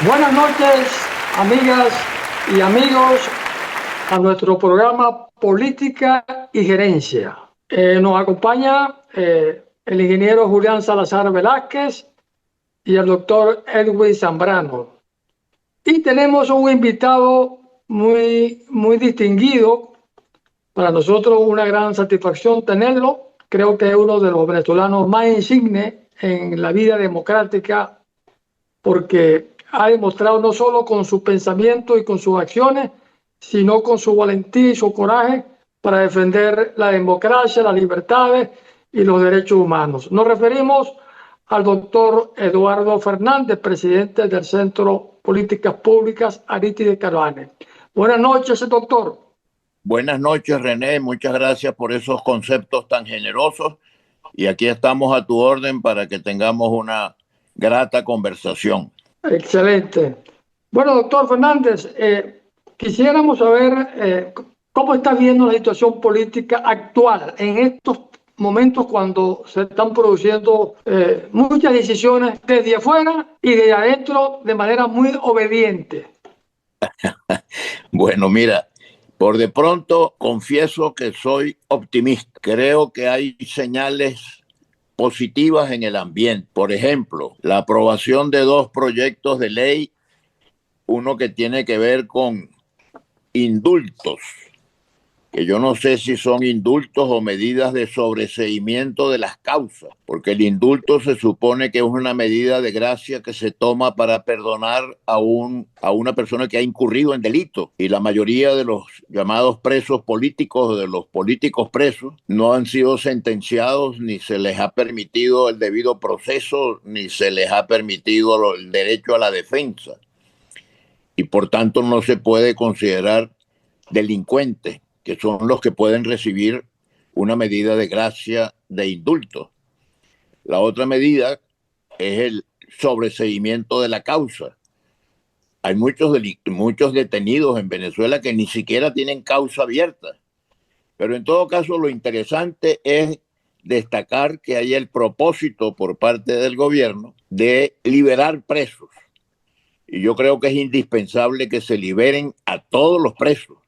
Buenas noches, amigas y amigos, a nuestro programa Política y Gerencia. Nos acompaña el ingeniero Julián Salazar Velázquez y el doctor Edwin Zambrano. Y tenemos un invitado muy distinguido. Para nosotros una gran satisfacción tenerlo. Creo que es uno de los venezolanos más insignes en la vida democrática, porque ha demostrado no solo con su pensamiento y con sus acciones, sino con su valentía y su coraje para defender la democracia, las libertades y los derechos humanos. Nos referimos al doctor Eduardo Fernández, presidente del Centro Políticas Públicas Arítide Caravane. Buenas noches, doctor. Buenas noches, René. Muchas gracias por esos conceptos tan generosos. Y aquí estamos a tu orden para que tengamos una grata conversación. Excelente. Bueno, doctor Fernández, quisiéramos saber cómo está viendo la situación política actual en estos momentos cuando se están produciendo muchas decisiones desde afuera y de adentro de manera muy obediente. Bueno, mira, por de pronto confieso que soy optimista. Creo que hay señales positivas en el ambiente. Por ejemplo, la aprobación de dos proyectos de ley, uno que tiene que ver con indultos, que yo no sé si son indultos o medidas de sobreseimiento de las causas, porque el indulto se supone que es una medida de gracia que se toma para perdonar a una persona que ha incurrido en delito. Y la mayoría de los llamados presos políticos, de los políticos presos, no han sido sentenciados, ni se les ha permitido el debido proceso, ni se les ha permitido el derecho a la defensa. Y por tanto no se puede considerar delincuentes, que son los que pueden recibir una medida de gracia de indulto. La otra medida es el sobreseimiento de la causa. Hay muchos detenidos en Venezuela que ni siquiera tienen causa abierta. Pero en todo caso, lo interesante es destacar que hay el propósito por parte del gobierno de liberar presos. Y yo creo que es indispensable que se liberen a todos los presos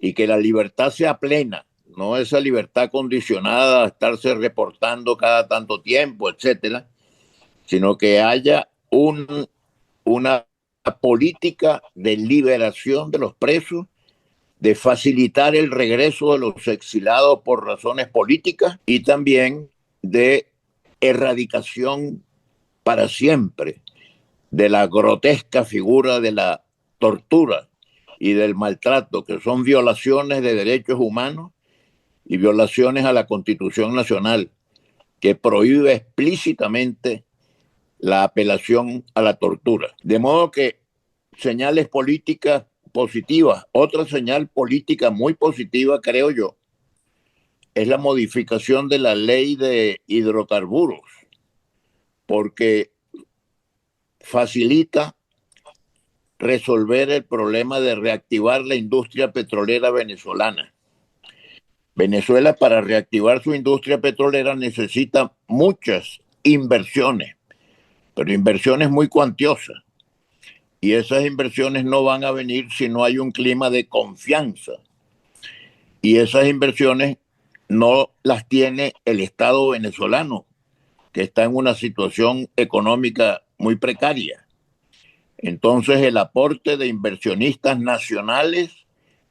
y que la libertad sea plena, no esa libertad condicionada a estarse reportando cada tanto tiempo, etcétera, sino que haya una política de liberación de los presos, de facilitar el regreso de los exilados por razones políticas y también de erradicación para siempre de la grotesca figura de la tortura y del maltrato, que son violaciones de derechos humanos y violaciones a la Constitución Nacional, que prohíbe explícitamente la apelación a la tortura. De modo que señales políticas positivas. Otra señal política muy positiva, creo yo, es la modificación de la ley de hidrocarburos, porque facilita resolver el problema de reactivar la industria petrolera venezolana. Venezuela, para reactivar su industria petrolera, necesita muchas inversiones, pero inversiones muy cuantiosas. Y esas inversiones no van a venir si no hay un clima de confianza. Y esas inversiones no las tiene el Estado venezolano, que está en una situación económica muy precaria. Entonces, el aporte de inversionistas nacionales,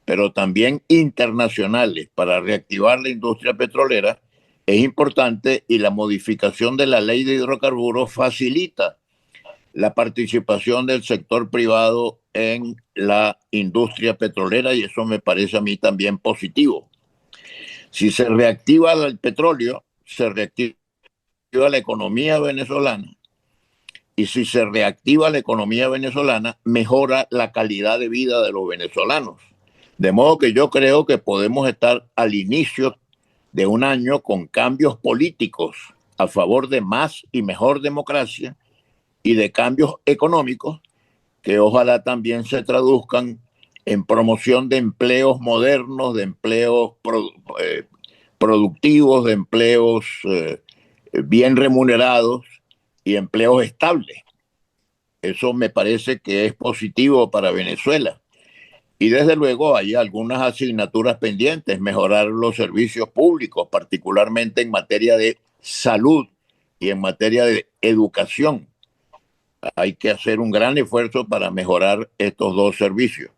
pero también internacionales, para reactivar la industria petrolera es importante, y la modificación de la ley de hidrocarburos facilita la participación del sector privado en la industria petrolera, y eso me parece a mí también positivo. Si se reactiva el petróleo, se reactiva la economía venezolana. Y si se reactiva la economía venezolana, mejora la calidad de vida de los venezolanos. De modo que yo creo que podemos estar al inicio de un año con cambios políticos a favor de más y mejor democracia y de cambios económicos que ojalá también se traduzcan en promoción de empleos modernos, de empleos productivos, de empleos bien remunerados y empleos estables. Eso me parece que es positivo para Venezuela. Y desde luego hay algunas asignaturas pendientes, mejorar los servicios públicos, particularmente en materia de salud y en materia de educación. Hay que hacer un gran esfuerzo para mejorar estos dos servicios.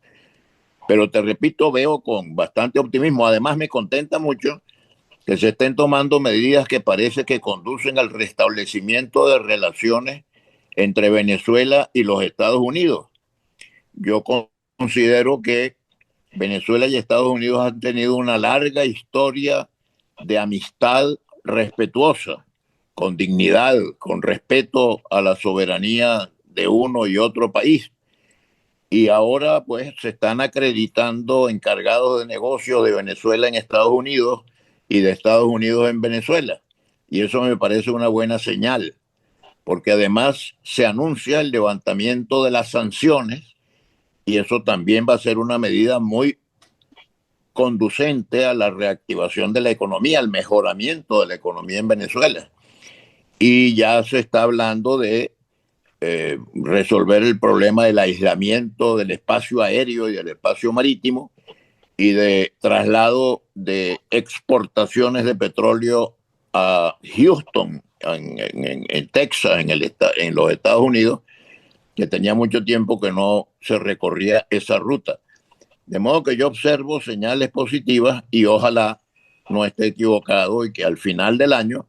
Pero te repito, veo con bastante optimismo. Además, me contenta mucho que se estén tomando medidas que parece que conducen al restablecimiento de relaciones entre Venezuela y los Estados Unidos. Yo considero que Venezuela y Estados Unidos han tenido una larga historia de amistad respetuosa, con dignidad, con respeto a la soberanía de uno y otro país. Y ahora pues se están acreditando encargados de negocios de Venezuela en Estados Unidos y de Estados Unidos en Venezuela. Y eso me parece una buena señal, porque además se anuncia el levantamiento de las sanciones y eso también va a ser una medida muy conducente a la reactivación de la economía, al mejoramiento de la economía en Venezuela. Y ya se está hablando de resolver el problema del aislamiento del espacio aéreo y del espacio marítimo y de traslado de exportaciones de petróleo a Houston, en Texas, en los Estados Unidos, que tenía mucho tiempo que no se recorría esa ruta. De modo que yo observo señales positivas y ojalá no esté equivocado y que al final del año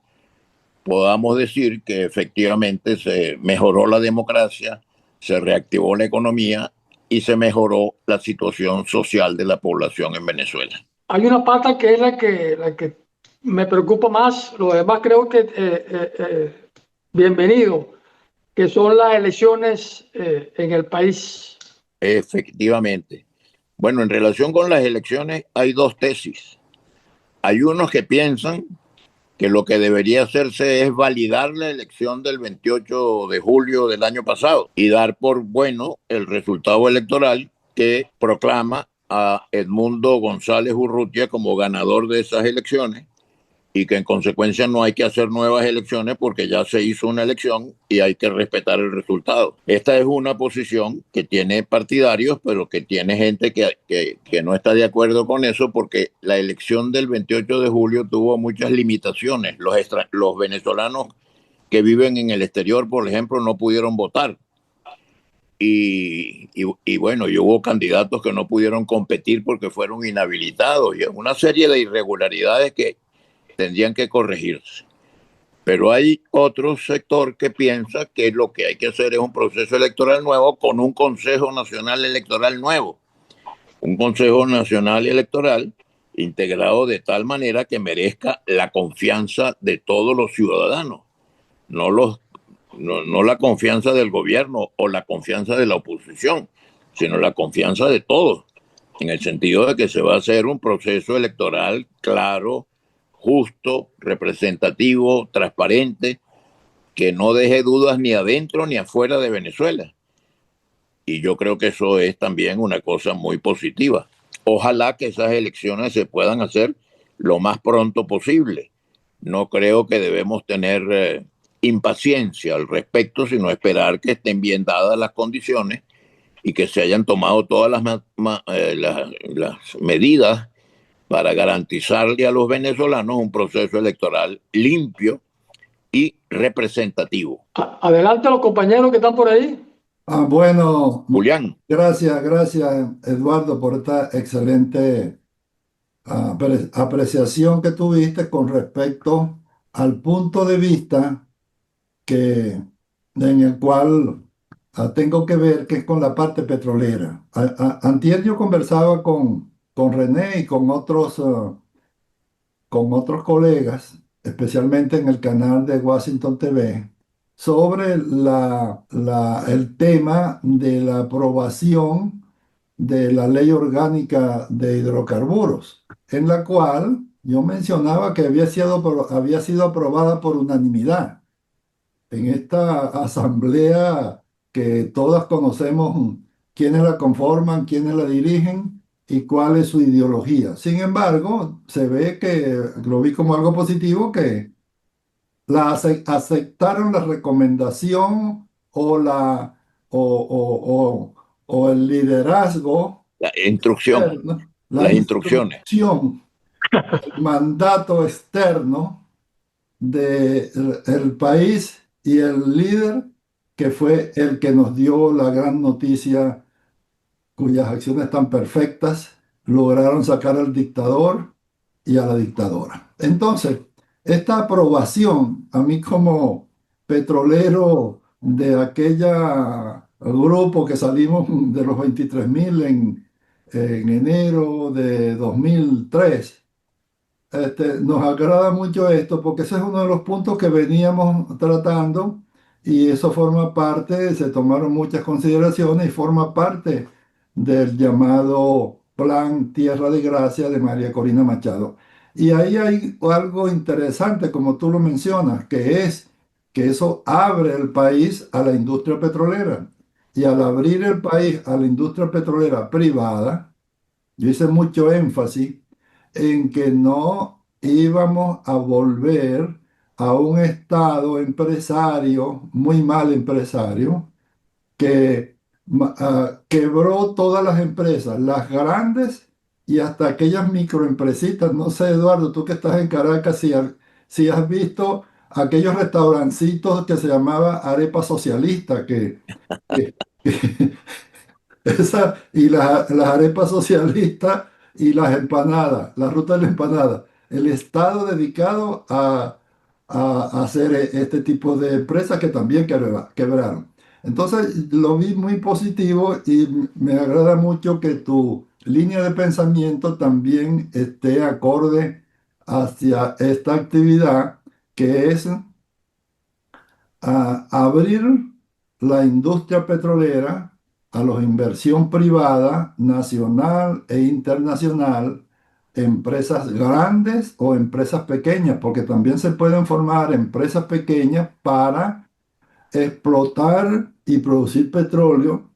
podamos decir que efectivamente se mejoró la democracia, se reactivó la economía y se mejoró la situación social de la población en Venezuela. Hay una pata que es la que me preocupa más, lo demás creo que bienvenido, que son las elecciones en el país. Efectivamente. Bueno, en relación con las elecciones hay dos tesis. Hay unos que piensan que lo que debería hacerse es validar la elección del 28 de julio del año pasado y dar por bueno el resultado electoral que proclama a Edmundo González Urrutia como ganador de esas elecciones y que en consecuencia no hay que hacer nuevas elecciones porque ya se hizo una elección y hay que respetar el resultado. Esta es una posición que tiene partidarios, pero que tiene gente que no está de acuerdo con eso porque la elección del 28 de julio tuvo muchas limitaciones. Los venezolanos que viven en el exterior, por ejemplo, no pudieron votar. Y bueno, y hubo candidatos que no pudieron competir porque fueron inhabilitados y una serie de irregularidades que tendrían que corregirse. Pero hay otro sector que piensa que lo que hay que hacer es un proceso electoral nuevo con un Consejo Nacional Electoral nuevo. Un Consejo Nacional Electoral integrado de tal manera que merezca la confianza de todos los ciudadanos, no la confianza del gobierno o la confianza de la oposición, sino la confianza de todos, en el sentido de que se va a hacer un proceso electoral claro, justo, representativo, transparente, que no deje dudas ni adentro ni afuera de Venezuela. Y yo creo que eso es también una cosa muy positiva. Ojalá que esas elecciones se puedan hacer lo más pronto posible. No creo que debemos tener impaciencia al respecto, sino esperar que estén bien dadas las condiciones y que se hayan tomado todas las medidas para garantizarle a los venezolanos un proceso electoral limpio y representativo. Adelante los compañeros que están por ahí. Bueno, Julián. gracias Eduardo por esta excelente apreciación que tuviste con respecto al punto de vista en el cual tengo que ver, que es con la parte petrolera. Antier yo conversaba con René y con otros colegas, especialmente en el canal de Washington TV, sobre el tema de la aprobación de la ley orgánica de hidrocarburos, en la cual yo mencionaba que había sido aprobada por unanimidad en esta asamblea que todas conocemos quiénes la conforman, quiénes la dirigen y cuál es su ideología. Sin embargo, se ve que lo vi como algo positivo que aceptaron la recomendación o el liderazgo La instrucción, externo, la las instrucciones. instrucción, el mandato externo del país y el líder que fue el que nos dio la gran noticia cuyas acciones tan perfectas lograron sacar al dictador y a la dictadora. Entonces, esta aprobación, a mí como petrolero de aquella grupo que salimos de los 23.000 en enero de 2003, nos agrada mucho esto porque ese es uno de los puntos que veníamos tratando y eso forma parte, se tomaron muchas consideraciones y forma parte del llamado Plan Tierra de Gracia de María Corina Machado. Y ahí hay algo interesante, como tú lo mencionas, que es que eso abre el país a la industria petrolera. Y al abrir el país a la industria petrolera privada, yo hice mucho énfasis en que no íbamos a volver a un estado empresario, muy mal empresario, que quebró todas las empresas, las grandes y hasta aquellas microempresitas. No sé, Eduardo, tú que estás en Caracas, si has visto aquellos restaurancitos que se llamaba arepa socialista, que- y las arepas socialistas y las empanadas, la ruta de la empanada. El Estado dedicado a hacer este tipo de empresas que también quebraron. Entonces lo vi muy positivo y me agrada mucho que tu línea de pensamiento también esté acorde hacia esta actividad que es abrir la industria petrolera a la inversión privada, nacional e internacional, empresas grandes o empresas pequeñas, porque también se pueden formar empresas pequeñas para explotar y producir petróleo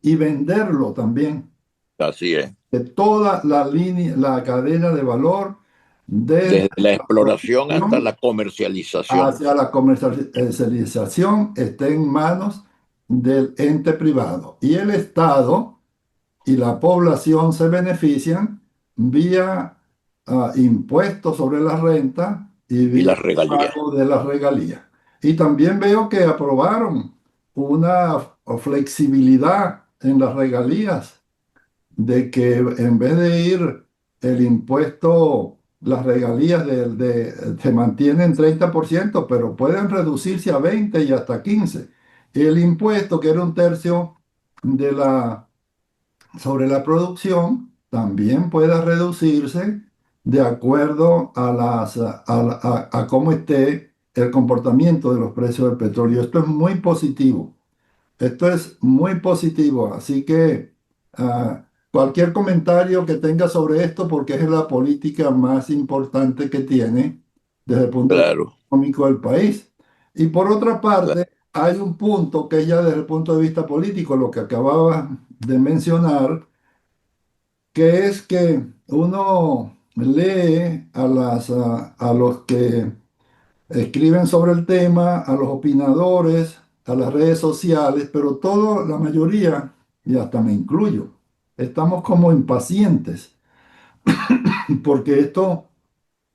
y venderlo también, Así es. de toda la línea, la cadena de valor, desde Desde la la exploración hasta producción la comercialización. hacia la comercialización esté en manos del ente privado. Y el Estado y la población se benefician vía impuestos sobre la renta y Y vía las regalías. pago de las regalías. Y también veo que aprobaron una flexibilidad en las regalías de que en vez de ir el impuesto, las regalías se mantienen 30%, pero pueden reducirse a 20 y hasta 15. El impuesto, que era un tercio de sobre la producción, también puede reducirse de acuerdo a cómo esté el comportamiento de los precios del petróleo. Esto es muy positivo. Esto es muy positivo, así que cualquier comentario que tenga sobre esto, porque es la política más importante que tiene desde el punto de vista Claro, económico del país. Y por otra claro, parte, hay un punto que es ya desde el punto de vista político, lo que acababa de mencionar, que es que uno lee a los que escriben sobre el tema, a los opinadores, a las redes sociales, pero todo, la mayoría, y hasta me incluyo, estamos como impacientes, porque esto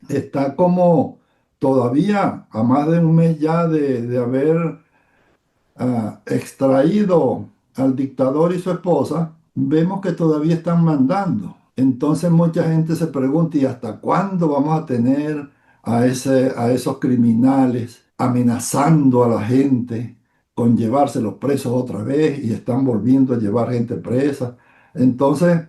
está como todavía a más de un mes ya de haber extraído al dictador y su esposa, vemos que todavía están mandando. Entonces mucha gente se pregunta, ¿y hasta cuándo vamos a tener a esos criminales amenazando a la gente con llevárselos presos otra vez y están volviendo a llevar gente presa? Entonces,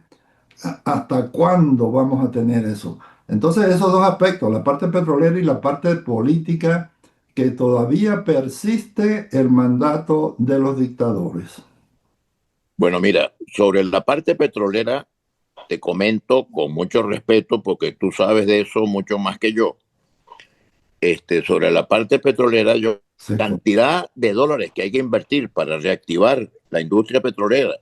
¿hasta cuándo vamos a tener eso? Entonces, esos dos aspectos, la parte petrolera y la parte política, que todavía persiste el mandato de los dictadores. bueno, mira, sobre la parte petrolera, te comento con mucho respeto, porque tú sabes de eso mucho más que yo. Sobre la parte petrolera, Se fue. cantidad de dólares que hay que invertir para reactivar la industria petrolera,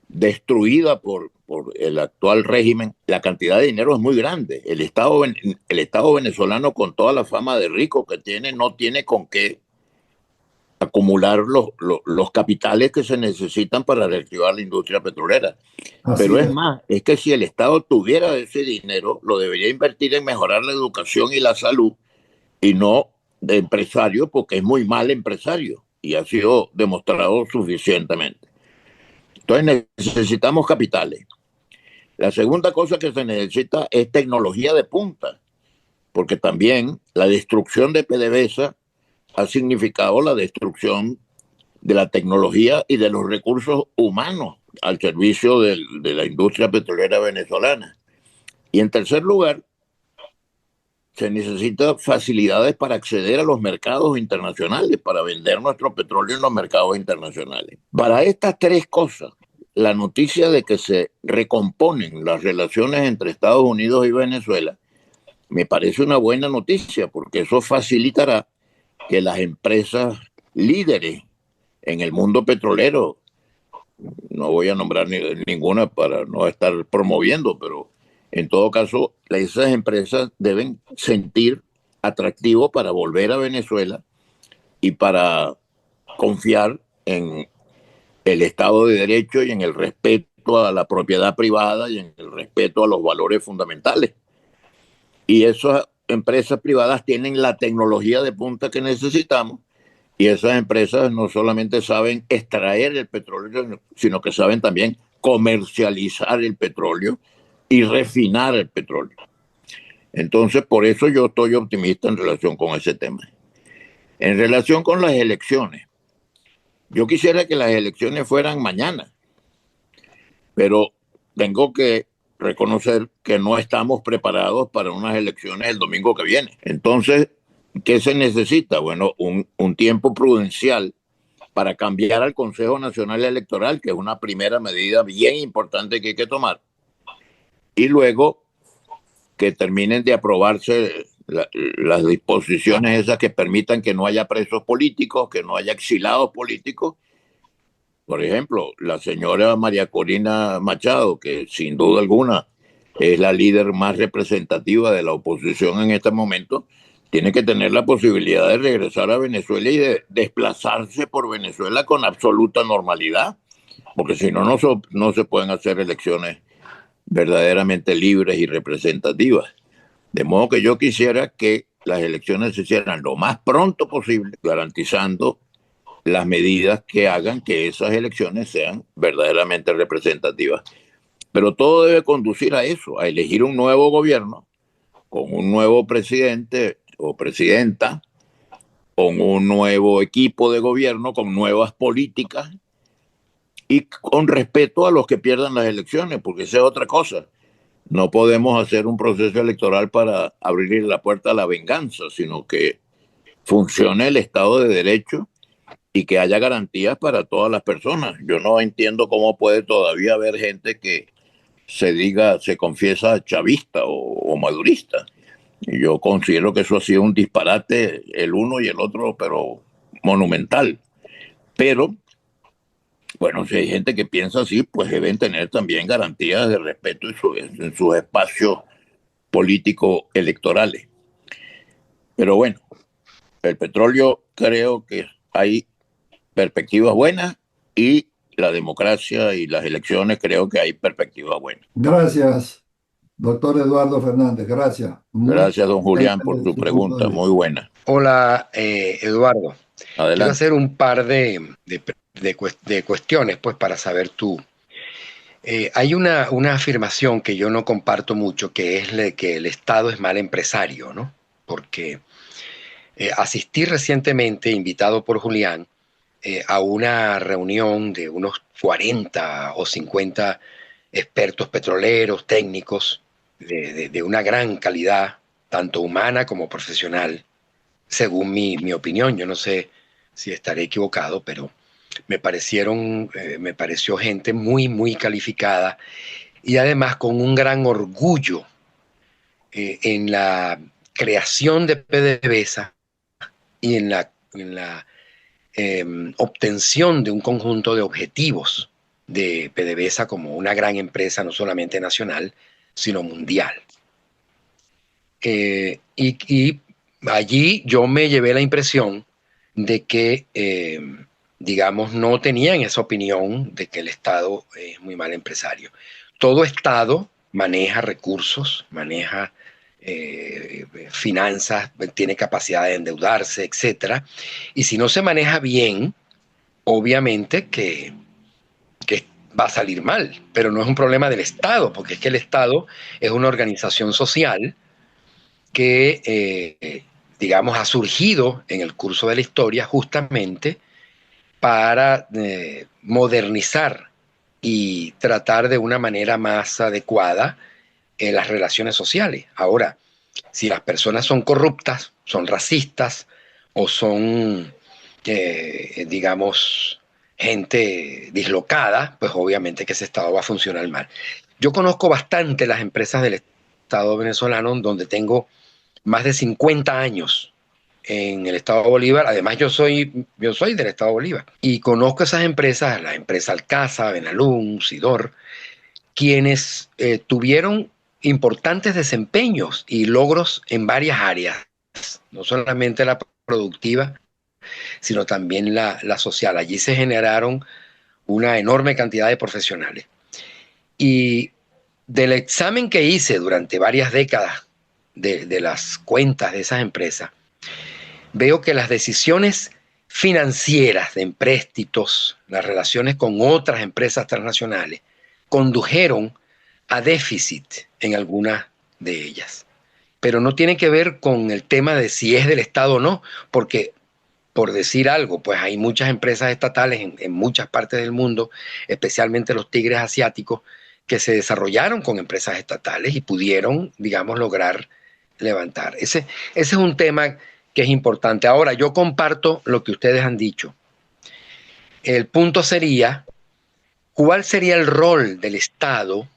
destruida por el actual régimen, la cantidad de dinero es muy grande. El Estado venezolano, con toda la fama de rico que tiene, no tiene con qué acumular los capitales que se necesitan para reactivar la industria petrolera. Así Pero es es. más, es que si el Estado tuviera ese dinero, lo debería invertir en mejorar la educación y la salud y no de empresario, porque es muy mal empresario y ha sido demostrado suficientemente. Entonces necesitamos capitales. La segunda cosa que se necesita es tecnología de punta, porque también la destrucción de PDVSA ha significado la destrucción de la tecnología y de los recursos humanos al servicio de la industria petrolera venezolana. Y en tercer lugar, se necesita facilidades para acceder a los mercados internacionales, para vender nuestro petróleo en los mercados internacionales. Para estas tres cosas, la noticia de que se recomponen las relaciones entre Estados Unidos y Venezuela me parece una buena noticia, porque eso facilitará que las empresas líderes en el mundo petrolero, no voy a nombrar ninguna para no estar promoviendo, pero en todo caso, esas empresas deben sentir atractivo para volver a Venezuela y para confiar en el Estado de Derecho y en el respeto a la propiedad privada y en el respeto a los valores fundamentales. Y esas empresas privadas tienen la tecnología de punta que necesitamos, y esas empresas no solamente saben extraer el petróleo, sino que saben también comercializar el petróleo y refinar el petróleo. Entonces, por eso yo estoy optimista en relación con ese tema. En relación con las elecciones, yo quisiera que las elecciones fueran mañana, pero tengo que reconocer que no estamos preparados para unas elecciones el domingo que viene. Entonces, ¿qué se necesita? Bueno, un tiempo prudencial para cambiar al Consejo Nacional Electoral, que es una primera medida bien importante que hay que tomar, y luego que terminen de aprobarse las disposiciones esas que permitan que no haya presos políticos, que no haya exilados políticos. Por ejemplo, la señora María Corina Machado, que sin duda alguna es la líder más representativa de la oposición en este momento, tiene que tener la posibilidad de regresar a Venezuela y de desplazarse por Venezuela con absoluta normalidad, porque si no, no se pueden hacer elecciones verdaderamente libres y representativas. De modo que yo quisiera que las elecciones se hicieran lo más pronto posible, garantizando las medidas que hagan que esas elecciones sean verdaderamente representativas. Pero todo debe conducir a eso, a elegir un nuevo gobierno con un nuevo presidente o presidenta, con un nuevo equipo de gobierno, con nuevas políticas y con respeto a los que pierdan las elecciones, porque esa es otra cosa. No podemos hacer un proceso electoral para abrir la puerta a la venganza, sino que funcione el Estado de Derecho y que haya garantías para todas las personas. Yo no entiendo cómo puede todavía haber gente que se confiesa chavista o madurista. Y yo considero que eso ha sido un disparate, el uno y el otro, pero monumental. Pero, bueno, si hay gente que piensa así, pues deben tener también garantías de respeto en sus espacios políticos electorales. Pero bueno, el petróleo creo que hay perspectivas buenas, y la democracia y las elecciones creo que hay perspectivas buenas. Gracias, doctor Eduardo Fernández. Gracias. Muy Gracias, don Julián, por interesante su su punto de pregunta, vista. muy buena. Hola, Eduardo. Quiero Adelante. hacer un par de cuestiones, pues, para saber tú. Hay una afirmación que yo no comparto mucho, que es que el Estado es mal empresario, ¿no? Porque asistí recientemente, invitado por Julián, a una reunión de unos 40 o 50 expertos petroleros, técnicos, de una gran calidad, tanto humana como profesional, según mi opinión. Yo no sé si estaré equivocado, pero me pareció gente muy, muy calificada y además con un gran orgullo en la creación de PDVSA y en la obtención de un conjunto de objetivos de PDVSA como una gran empresa, no solamente nacional, sino mundial. Y allí yo me llevé la impresión de que, digamos, no tenían esa opinión de que el Estado es muy mal empresario. Todo Estado maneja recursos, maneja finanzas, tiene capacidad de endeudarse, etcétera. Y si no se maneja bien, obviamente que va a salir mal, pero no es un problema del Estado, porque es que el Estado es una organización social que, digamos, ha surgido en el curso de la historia justamente para modernizar y tratar de una manera más adecuada las relaciones sociales. Ahora, si las personas son corruptas, son racistas o son, digamos, gente dislocada, pues obviamente que ese Estado va a funcionar mal. Yo conozco bastante las empresas del Estado venezolano, donde tengo más de 50 años en el Estado Bolívar. Además, yo soy del Estado Bolívar y conozco esas empresas, la empresa Alcasa, Benalún, Sidor, quienes tuvieron importantes desempeños y logros en varias áreas, no solamente la productiva, sino también la social. Allí se generaron una enorme cantidad de profesionales. Y del examen que hice durante varias décadas de las cuentas de esas empresas, veo que las decisiones financieras de empréstitos, las relaciones con otras empresas transnacionales, condujeron a déficit en algunas de ellas. Pero no tiene que ver con el tema de si es del Estado o no, porque, por decir algo, pues hay muchas empresas estatales en muchas partes del mundo, especialmente los tigres asiáticos, que se desarrollaron con empresas estatales y pudieron, digamos, lograr levantar. Ese es un tema que es importante. Ahora, yo comparto lo que ustedes han dicho. El punto sería, ¿cuál sería el rol del Estado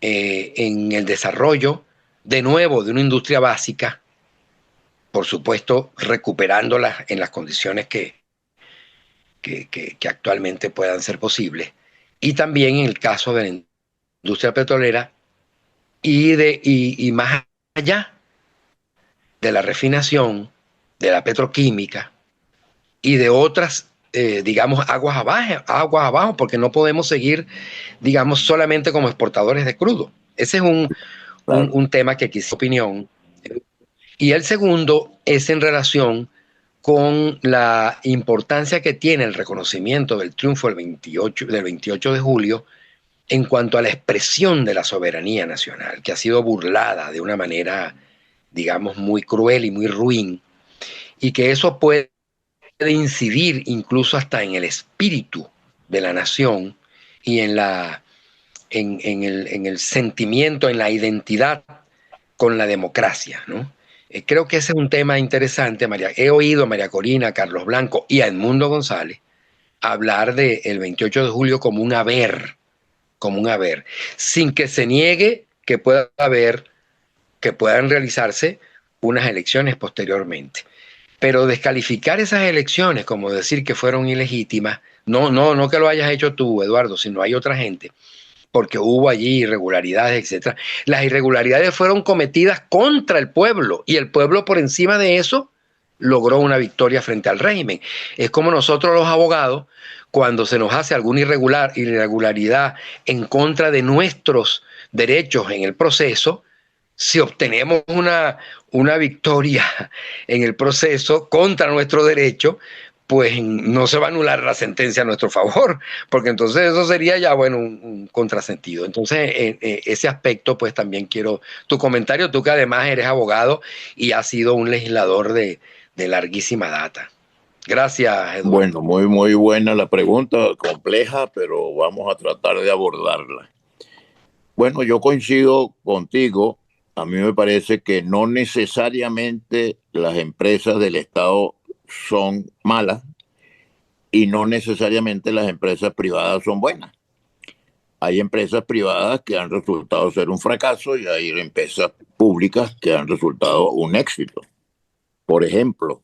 en el desarrollo, de nuevo, de una industria básica? Por supuesto, recuperándola en las condiciones que actualmente puedan ser posibles. Y también en el caso de la industria petrolera y más allá de la refinación, de la petroquímica y de otras, digamos, aguas abajo, porque no podemos seguir, digamos, solamente como exportadores de crudo. Ese es Claro. un tema que quise opinión. Y el segundo es en relación con la importancia que tiene el reconocimiento del triunfo del 28 de julio en cuanto a la expresión de la soberanía nacional, que ha sido burlada de una manera, digamos, muy cruel y muy ruin, y que eso puede incidir incluso hasta en el espíritu de la nación y en el sentimiento, en la identidad con la democracia, ¿no? Creo que ese es un tema interesante, María. He oído a María Corina, a Carlos Blanco y a Edmundo González hablar del 28 de julio como un haber, sin que se niegue que pueda haber, que puedan realizarse unas elecciones posteriormente. Pero descalificar esas elecciones, como decir que fueron ilegítimas, no que lo hayas hecho tú, Eduardo, sino hay otra gente, porque hubo allí irregularidades, etcétera. Las irregularidades fueron cometidas contra el pueblo y el pueblo por encima de eso logró una victoria frente al régimen. Es como nosotros los abogados, cuando se nos hace alguna irregularidad en contra de nuestros derechos en el proceso, si obtenemos una victoria en el proceso contra nuestro derecho, pues no se va a anular la sentencia a nuestro favor, porque entonces eso sería ya, bueno, un contrasentido. Entonces, ese aspecto, pues también quiero tu comentario, tú que además eres abogado y has sido un legislador de larguísima data. Gracias, Eduardo. Bueno, muy buena la pregunta, compleja, pero vamos a tratar de abordarla. Bueno, yo coincido contigo. A mí me parece que no necesariamente las empresas del Estado son malas y no necesariamente las empresas privadas son buenas. Hay empresas privadas que han resultado ser un fracaso y hay empresas públicas que han resultado un éxito. Por ejemplo,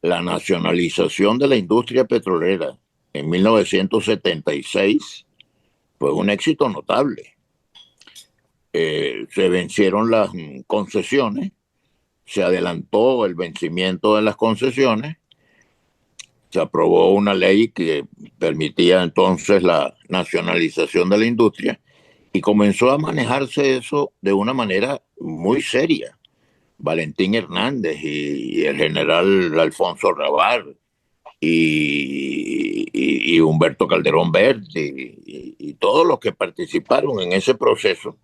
la nacionalización de la industria petrolera en 1976 fue un éxito notable. Se vencieron las concesiones, se adelantó el vencimiento de las concesiones se aprobó una ley que permitía entonces la nacionalización de la industria y comenzó a manejarse eso de una manera muy seria. Valentín Hernández y el general Alfonso Rabar y Humberto Calderón Verde y todos los que participaron en ese proceso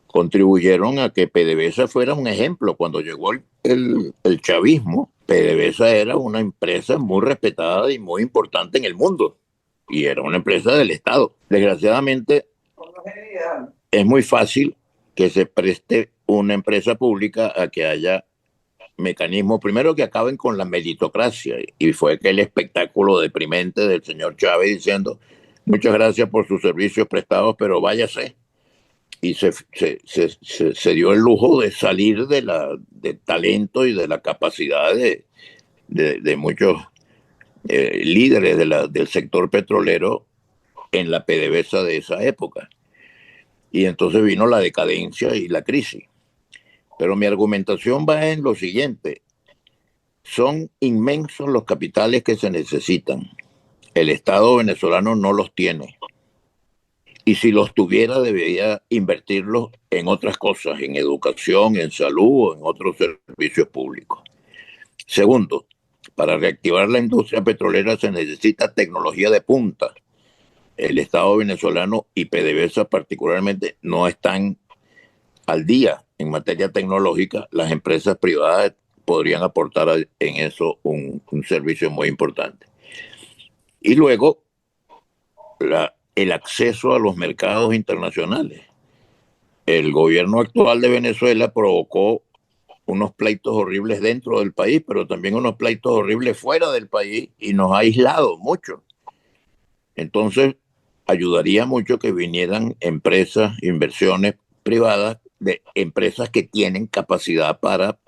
contribuyeron a que PDVSA fuera un ejemplo. Cuando llegó el chavismo, PDVSA era una empresa muy respetada y muy importante en el mundo y era una empresa del Estado. Desgraciadamente, es muy fácil que se preste una empresa pública a que haya mecanismos, primero que acaben con la meritocracia, y fue aquel espectáculo deprimente del señor Chávez diciendo muchas gracias por sus servicios prestados, pero váyase. Y se dio el lujo de salir del talento y de la capacidad de muchos líderes del sector petrolero en la PDVSA de esa época. Y entonces vino la decadencia y la crisis. Pero mi argumentación va en lo siguiente. Son inmensos los capitales que se necesitan. El Estado venezolano no los tiene. Y si los tuviera, debería invertirlos en otras cosas, en educación, en salud o en otros servicios públicos. Segundo, para reactivar la industria petrolera se necesita tecnología de punta. El Estado venezolano y PDVSA particularmente no están al día en materia tecnológica. Las empresas privadas podrían aportar en eso un servicio muy importante. Y luego, el acceso a los mercados internacionales. El gobierno actual de Venezuela provocó unos pleitos horribles dentro del país, pero también unos pleitos horribles fuera del país y nos ha aislado mucho. Entonces, ayudaría mucho que vinieran empresas, inversiones privadas, de empresas que tienen capacidad para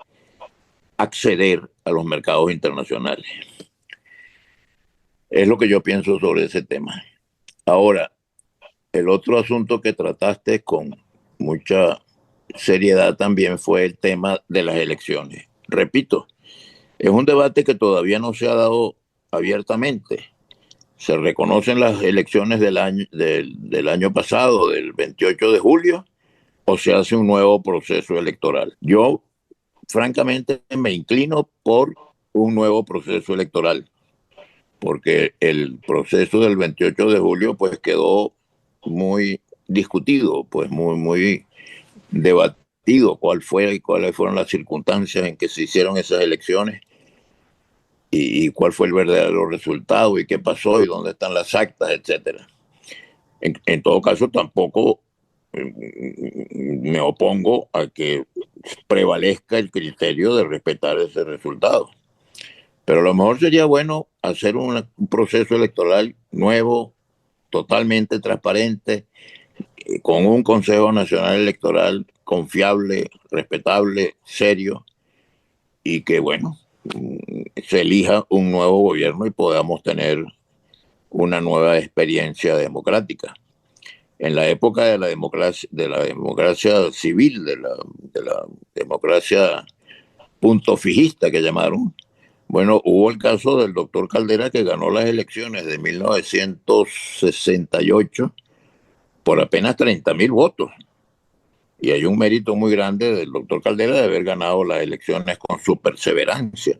acceder a los mercados internacionales. Es lo que yo pienso sobre ese tema. Ahora, el otro asunto que trataste con mucha seriedad también fue el tema de las elecciones. Repito, es un debate que todavía no se ha dado abiertamente. Se reconocen las elecciones del año pasado, del 28 de julio, o se hace un nuevo proceso electoral. Yo, francamente, me inclino por un nuevo proceso electoral, porque el proceso del 28 de julio pues quedó muy discutido, pues muy debatido cuál fue y cuáles fueron las circunstancias en que se hicieron esas elecciones y cuál fue el verdadero resultado y qué pasó y dónde están las actas, etcétera. En todo caso, tampoco me opongo a que prevalezca el criterio de respetar ese resultado. Pero a lo mejor sería bueno hacer un proceso electoral nuevo, totalmente transparente, con un Consejo Nacional Electoral confiable, respetable, serio, y que, bueno, se elija un nuevo gobierno y podamos tener una nueva experiencia democrática. En la época de la democracia civil, de la democracia punto fijista que llamaron, bueno, hubo el caso del doctor Caldera que ganó las elecciones de 1968 por apenas 30,000 votos. Y hay un mérito muy grande del doctor Caldera de haber ganado las elecciones con su perseverancia,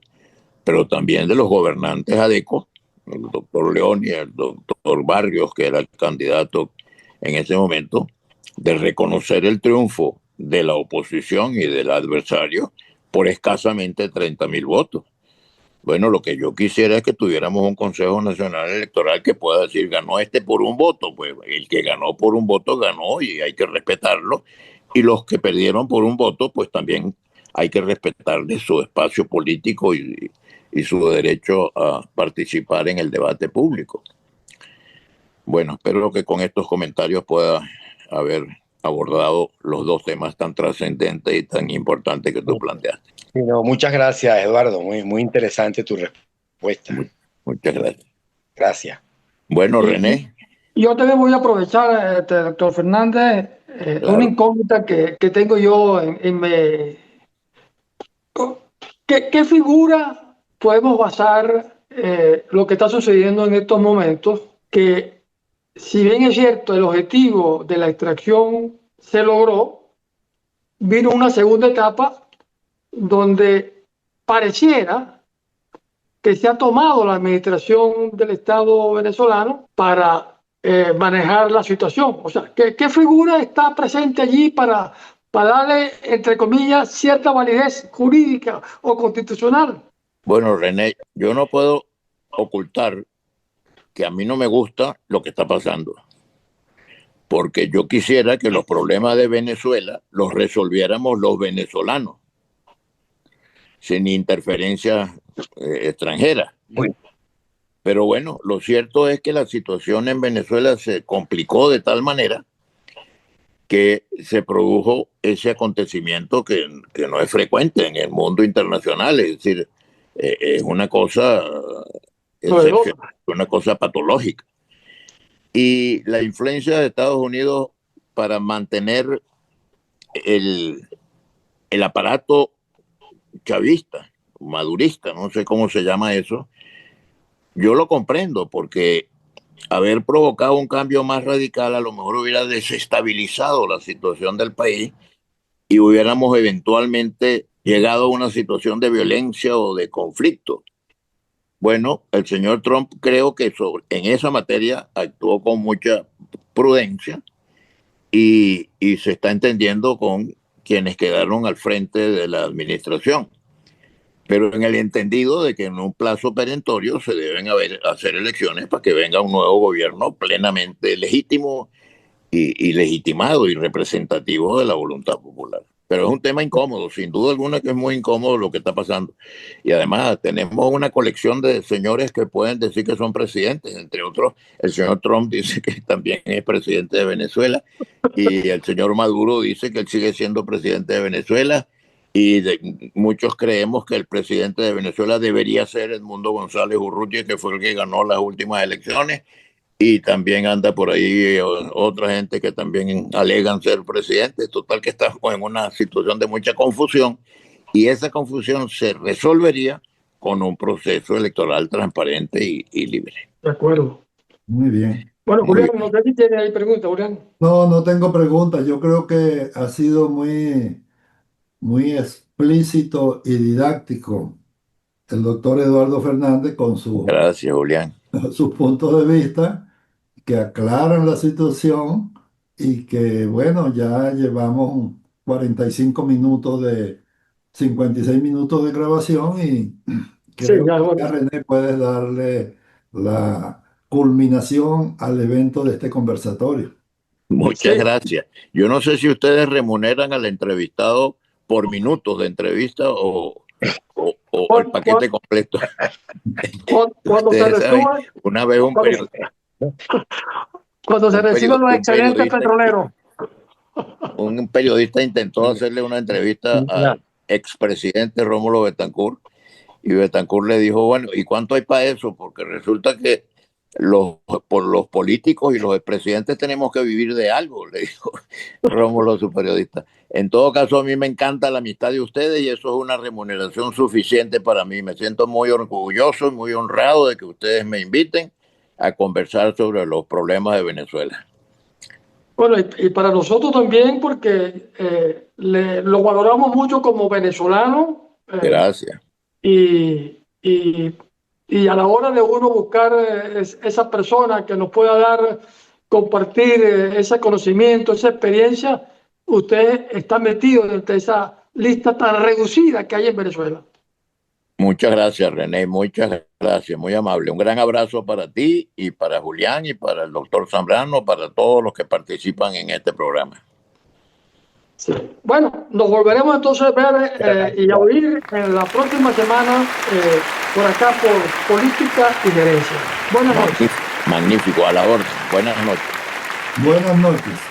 pero también de los gobernantes adecos, el doctor León y el doctor Barrios, que era el candidato en ese momento, de reconocer el triunfo de la oposición y del adversario por escasamente 30,000 votos. Bueno, lo que yo quisiera es que tuviéramos un Consejo Nacional Electoral que pueda decir, ganó este por un voto. Pues el que ganó por un voto ganó y hay que respetarlo. Y los que perdieron por un voto, pues también hay que respetarle su espacio político y su derecho a participar en el debate público. Bueno, espero que con estos comentarios pueda haber abordado los dos temas tan trascendentes y tan importantes que tú planteaste. No, muchas gracias, Eduardo. Muy interesante tu respuesta. Muchas gracias. Gracias. Bueno, René. Yo también voy a aprovechar, doctor Fernández, Claro. una incógnita que tengo yo ¿Qué figura podemos basar lo que está sucediendo en estos momentos, que si bien es cierto el objetivo de la extracción se logró, vino una segunda etapa donde pareciera que se ha tomado la administración del Estado venezolano para manejar la situación. O sea, ¿qué figura está presente allí para darle, entre comillas, cierta validez jurídica o constitucional? Bueno, René, yo no puedo ocultar que a mí no me gusta lo que está pasando, porque yo quisiera que los problemas de Venezuela los resolviéramos los venezolanos, sin interferencia extranjera. Muy Pero bueno, lo cierto es que la situación en Venezuela se complicó de tal manera que se produjo ese acontecimiento que no es frecuente en el mundo internacional, es decir, es una cosa excepcional, una cosa patológica. Y la influencia de Estados Unidos para mantener el aparato chavista, madurista, no sé cómo se llama eso, yo lo comprendo, porque haber provocado un cambio más radical a lo mejor hubiera desestabilizado la situación del país y hubiéramos eventualmente llegado a una situación de violencia o de conflicto. Bueno, el señor Trump creo que en esa materia actuó con mucha prudencia y se está entendiendo con quienes quedaron al frente de la administración, pero en el entendido de que en un plazo perentorio se deben hacer elecciones para que venga un nuevo gobierno plenamente legítimo y legitimado y representativo de la voluntad popular. Pero es un tema incómodo, sin duda alguna que es muy incómodo lo que está pasando. Y además tenemos una colección de señores que pueden decir que son presidentes, entre otros el señor Trump dice que también es presidente de Venezuela y el señor Maduro dice que él sigue siendo presidente de Venezuela y muchos creemos que el presidente de Venezuela debería ser Edmundo González Urrutia, que fue el que ganó las últimas elecciones. Y también anda por ahí otra gente que también alegan ser presidente. Total que estamos en una situación de mucha confusión y esa confusión se resolvería con un proceso electoral transparente y libre. De acuerdo. Muy bien. Bueno, Muy Julián, no sé si tiene ahí preguntas, Julián. No, no tengo preguntas. Yo creo que ha sido muy explícito y didáctico el doctor Eduardo Fernández con Gracias, Julián. sus puntos de vista que aclaran la situación y que, bueno, ya llevamos 45 minutos 56 minutos de grabación y Sí, creo ya, que bueno. ya René puedes darle la culminación al evento de este conversatorio. Muchas Sí. gracias. Yo no sé si ustedes remuneran al entrevistado por minutos de entrevista o el paquete completo. Cuando se Ustedes saben, reciban, una vez cuando se reciban los un excedentes periodista petroleros. un periodista intentó hacerle una entrevista al expresidente Rómulo Betancourt y Betancourt le dijo, bueno, ¿y cuánto hay para eso? Porque resulta que por los políticos y los expresidentes tenemos que vivir de algo, le dijo Rómulo, su periodista. En todo caso, a mí me encanta la amistad de ustedes y eso es una remuneración suficiente para mí. Me siento muy orgulloso y muy honrado de que ustedes me inviten a conversar sobre los problemas de Venezuela. Bueno, y para nosotros también, porque lo valoramos mucho como venezolano Gracias. y a la hora de uno buscar esa persona que nos pueda dar, compartir ese conocimiento, esa experiencia, usted está metido dentro de esa lista tan reducida que hay en Venezuela. Muchas gracias, René, muchas gracias, muy amable. Un gran abrazo para ti y para Julián y para el doctor Zambrano, para todos los que participan en este programa. Sí. Bueno, nos volveremos entonces a ver y a oír en la próxima semana por acá por Política y Gerencia. Buenas noches. Magnífico, a la orden. Buenas noches. Buenas noches.